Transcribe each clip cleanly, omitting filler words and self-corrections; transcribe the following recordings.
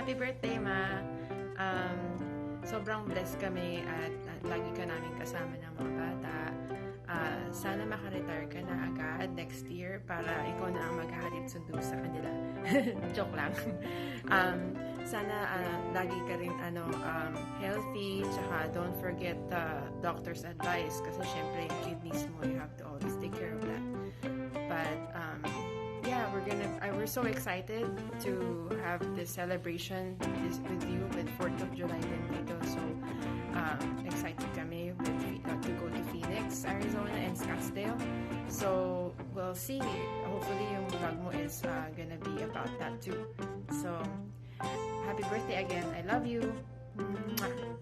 Happy birthday, Ma! Sobrang blessed kami at lagi ka namin kasama ng mga bata. Sana maka-retire ka na agad next year para ikaw na ang maghahatid sundo sa kanila. Joke lang. Sana lagi ka rin healthy, tsaka don't forget doctor's advice kasi syempre yung kidneys mo, you have to always take care of that. But yeah, we're so excited to have this celebration with you with 4th of July din dito. So excited kami to go to Phoenix, Arizona and Scottsdale. So we'll see. Hopefully yung vlog mo is gonna be about that too. So happy birthday again. I love you. Mwah.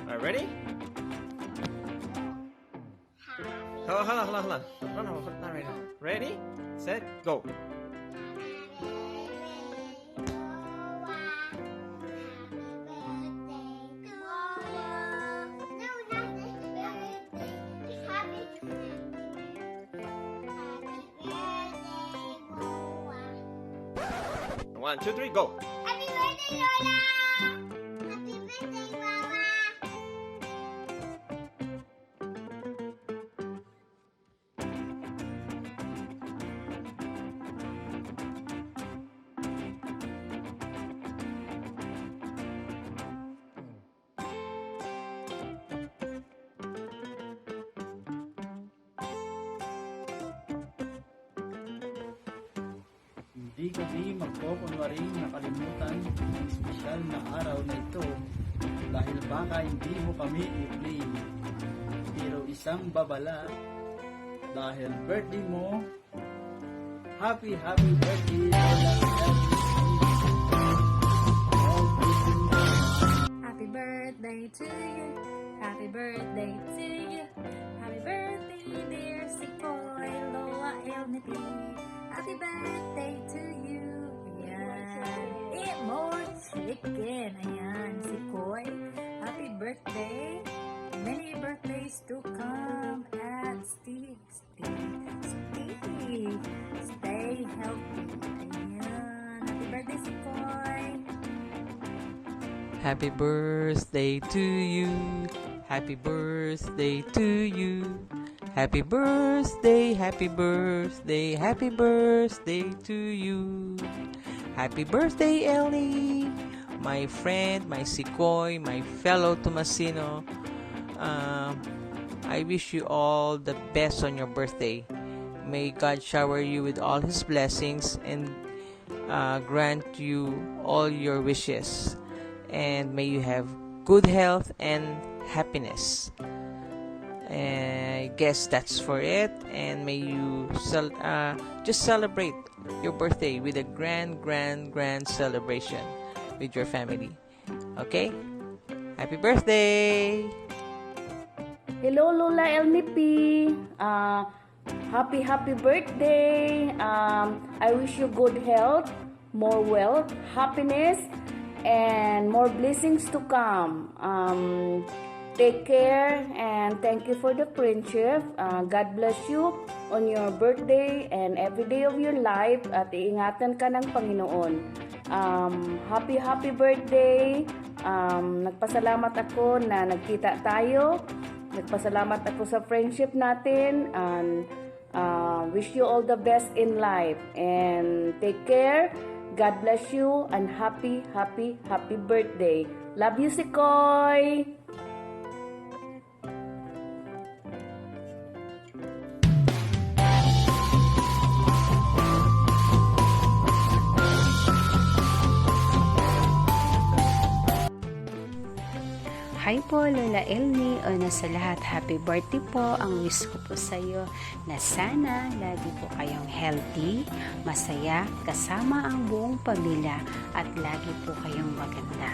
All right, ready? Hold on. No, not right now. Ready, set, go. One, two, three, go. Happy birthday, Lola! Happy birthday, Mama! Hindi kami magpokunwaring nakalimutan ang espesyal na araw na ito dahil baka hindi mo kami i-play. Pero isang babala dahil birthday mo. Happy birthday, Lola. Happy birthday to you. Happy birthday to you. Happy birthday, dear Sikoy, Lola ElnieP. Happy birthday to you. Ayan. Eat more chicken. Ayan, Sikoy. Happy birthday. Many birthdays to come. And stay healthy. Ayan. Happy birthday, Sikoy. Happy birthday to you. Happy birthday to you. Happy birthday, happy birthday, happy birthday to you. Happy birthday, Elnie, my friend, my Sikoy, my fellow Tomasino. I wish you all the best on your birthday. May God shower you with all His blessings and grant you all your wishes. And may you have good health and happiness. I guess that's for it, and may you just celebrate your birthday with a grand celebration with your family. Okay? Happy birthday! Hello, Lola ElnieP. Happy birthday. I wish you good health, more wealth, happiness, and more blessings to come. Take care and thank you for the friendship. God bless you on your birthday and every day of your life at iingatan ka ng Panginoon. Happy birthday. Nagpasalamat ako na nagkita tayo. Nagpasalamat ako sa friendship natin and wish you all the best in life and take care. God bless you and happy birthday. Love you, Sikoy. Hi po, Lola ElnieP. Una sa lahat, happy birthday po. Ang wish ko po sa iyo na sana lagi po kayong healthy, masaya, kasama ang buong pamilya at lagi po kayong maganda.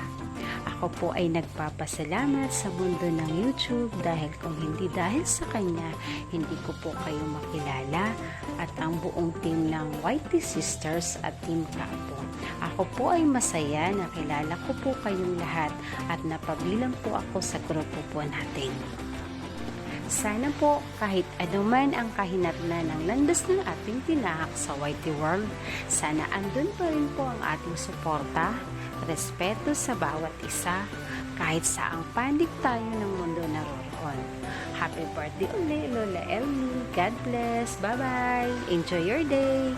Ako po ay nagpapasalamat sa mundo ng YouTube dahil kung hindi dahil sa kanya, hindi ko po kayo makilala at ang buong team ng YT Sisters at Team Kapo. Ako po ay masaya na kilala ko po kayong lahat at napabilang po ako sa grupo po natin. Sana po kahit anuman ang kahinatnan ng landas ng ating tinahak sa Whitey World, sana andun pa rin po ang ating suporta, respeto sa bawat isa, kahit saang panig tayo ng mundo naroroon. Happy birthday ulit, Lola ElnieP. God bless. Bye-bye. Enjoy your day.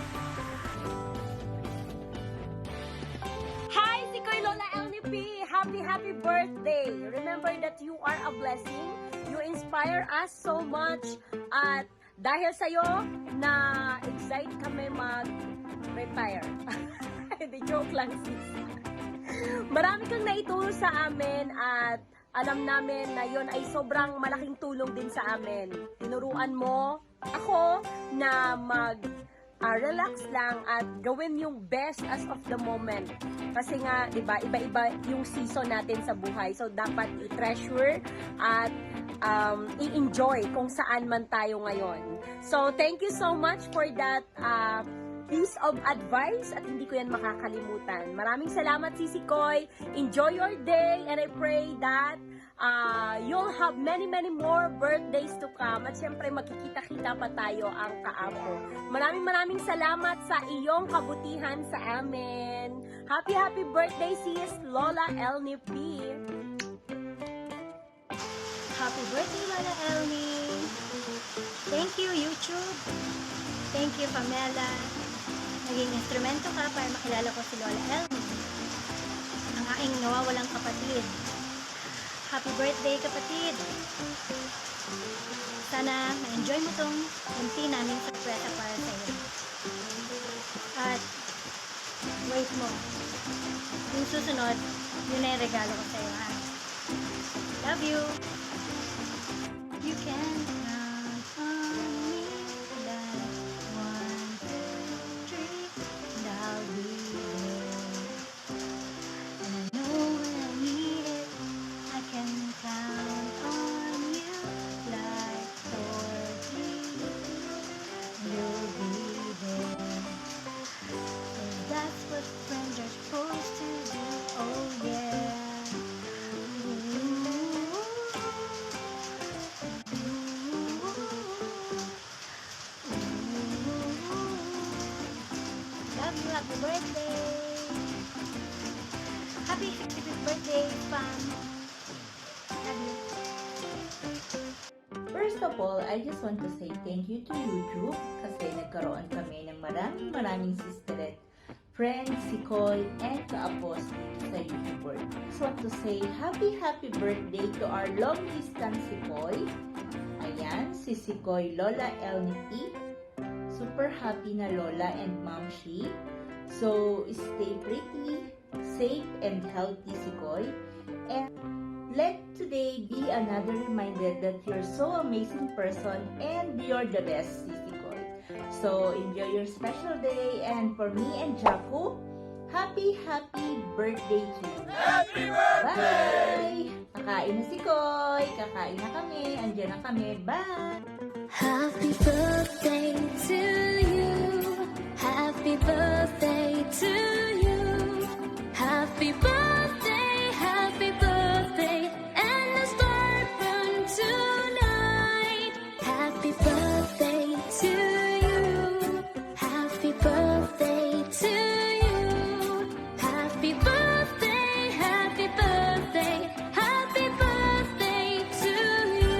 Hi, Sikoy Lola ElnieP! Happy birthday! Remember that you are a blessing. You inspire us so much. At dahil sa'yo, na-excite kami mag-retire. Hindi, joke lang sis. Marami kang naitulong sa amin at alam namin na yon ay sobrang malaking tulong din sa amin. Tinuruan mo ako na relax lang at gawin yung best as of the moment. Kasi nga, diba, iba-iba yung season natin sa buhay. So, dapat i-treasure at i-enjoy kung saan man tayo ngayon. So, thank you so much for that piece of advice at hindi ko yan makakalimutan. Maraming salamat, Sisi Koy. Enjoy your day and I pray that you'll have many more birthdays to come at syempre magkikita-kita pa tayo ang kaapo. Maraming salamat sa iyong kabutihan sa amin. Happy birthday sis Lola ElnieP. Happy birthday Lola ElnieP. Thank you YouTube. Thank you Pamela. Naging instrumento ka para makilala ko si Lola ElnieP, ang aking nawawalang kapatid. Happy birthday, kapatid! Sana ma-enjoy mo tong munti namin sorpresa para sa iyo. At wait mo. Yung susunod, yun na yung regalo ko sa iyo, ha? Love you! You can count on me like 1, 2, 3 and I'll be there. And I know when I need it I can count on you like 40. You'll be there. And that's what friends are supposed to do. Oh yeah. Love you. Happy birthday. Happy 65th birthday, Pam. First of all, I just want to say thank you to YouTube kasi nagkaroon kami ng maraming sisterette, friends, Sikoy, and kaapos sa YouTuber. Just want to say happy birthday to our long distance Sikoy. Ayan, si Sikoy Lola ElnieP. Super happy na Lola and Mom she. So, stay pretty, safe, and healthy Sikoy. And let today be another reminder that you're so amazing person and you're the best, Sisi Koy. So, enjoy your special day. And for me and Jaco, happy birthday to you. Happy birthday! Bye! Kakain na si Koy. Kakain na kami. Andiyan na kami. Bye! Happy birthday to you. Happy birthday to you. Happy birthday, happy birthday. And the star burn tonight. Happy birthday to you. Happy birthday to you. Happy birthday, happy birthday. Happy birthday to you.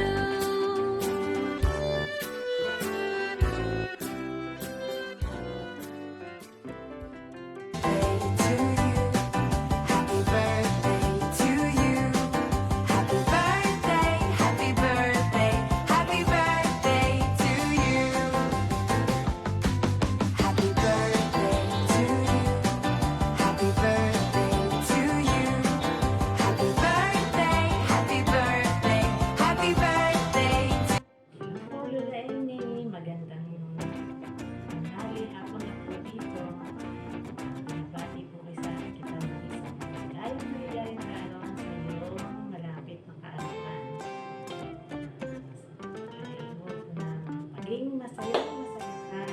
Maging masaya ka sa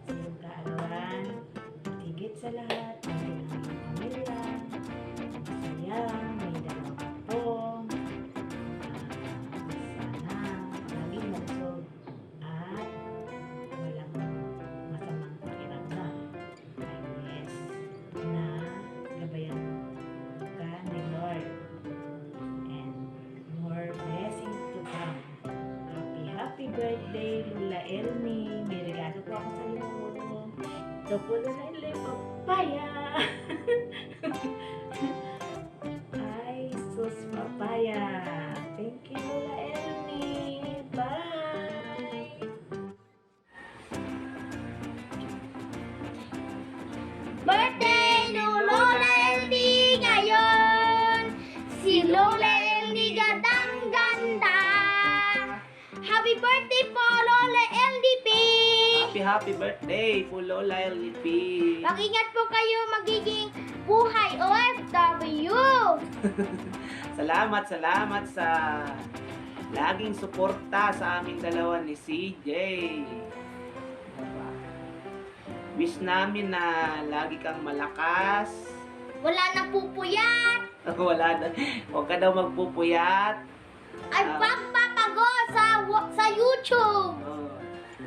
iyong kaalawan. Higit sa lahat, nandiyan ang iyong pamilya. Masaya, may dalawang apo. Sana lagi Ito po Lola ElnieP, papaya. Ay, sus papaya. Thank you Lola ElnieP. Bye! Birthday no Lola ElnieP ngayon. Si Lola ElnieP gandang-ganda. Happy birthday po Lola ElnieP. Happy birthday po Lola ElnieP. Mag-ingat po kayo magiging buhay OFW. Salamat sa laging suporta sa aming dalawa ni CJ. Diba? Wish namin na lagi kang malakas. Wala na pupuyat. Wala na. Huwag ka daw magpupuyat. Ay pagpapagod sa YouTube.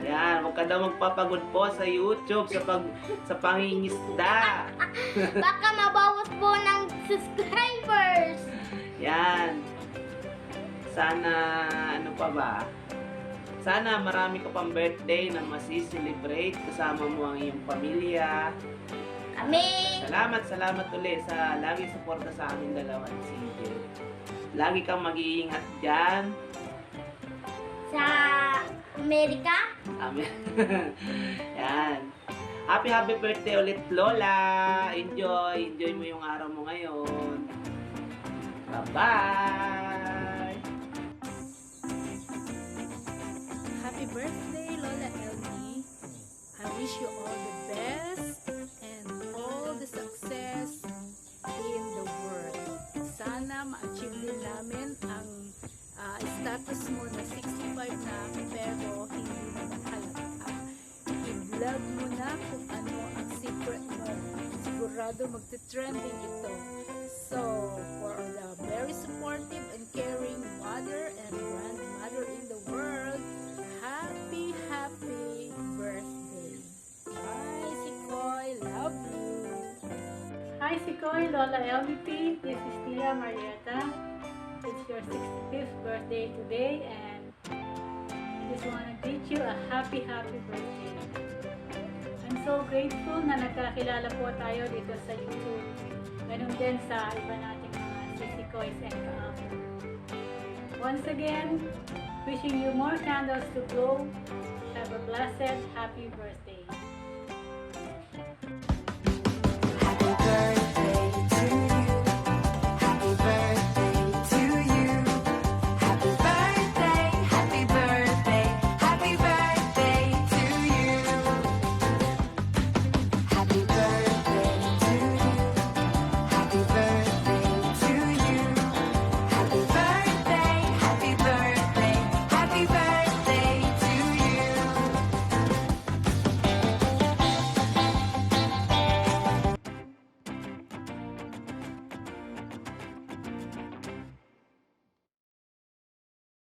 Yan, huwag ka daw magpapagod po sa YouTube sa pangingisda. Baka mabawas po ng subscribers. Yan. Sana, ano pa ba? Sana marami ka pang birthday na masiselebrate kasama mo ang iyong pamilya. Amen. Salamat ulit sa laging suporta sa amin dalawa ni CJ. Lagi kang mag-iingat dyan. Sa Amerika. Amen. Yan. Happy birthday ulit Lola. Enjoy mo yung araw mo ngayon. Bye-bye. Happy birthday, Lola ElnieP. I wish you all the best and all the success in the world. Sana ma-achieve din namin ang status mo na 65 na pero hindi mo nakalata. I-vlog mo na kung ano ang secret mo. Sigurado magte-trending ito. So, for the very supportive and caring mother and grandmother in the world, happy birthday. Bye, Sikoy. Love you. Hi, Sikoy, Lola ElnieP. This is Tia Marietta. It's your 65th birthday today and I just want to greet you a happy birthday. I'm so grateful na nagkakilala po tayo dito sa YouTube. Ganun din sa iba nating mga sisikoys and kaapo. Once again, wishing you more candles to blow. Have a blessed, happy birthday.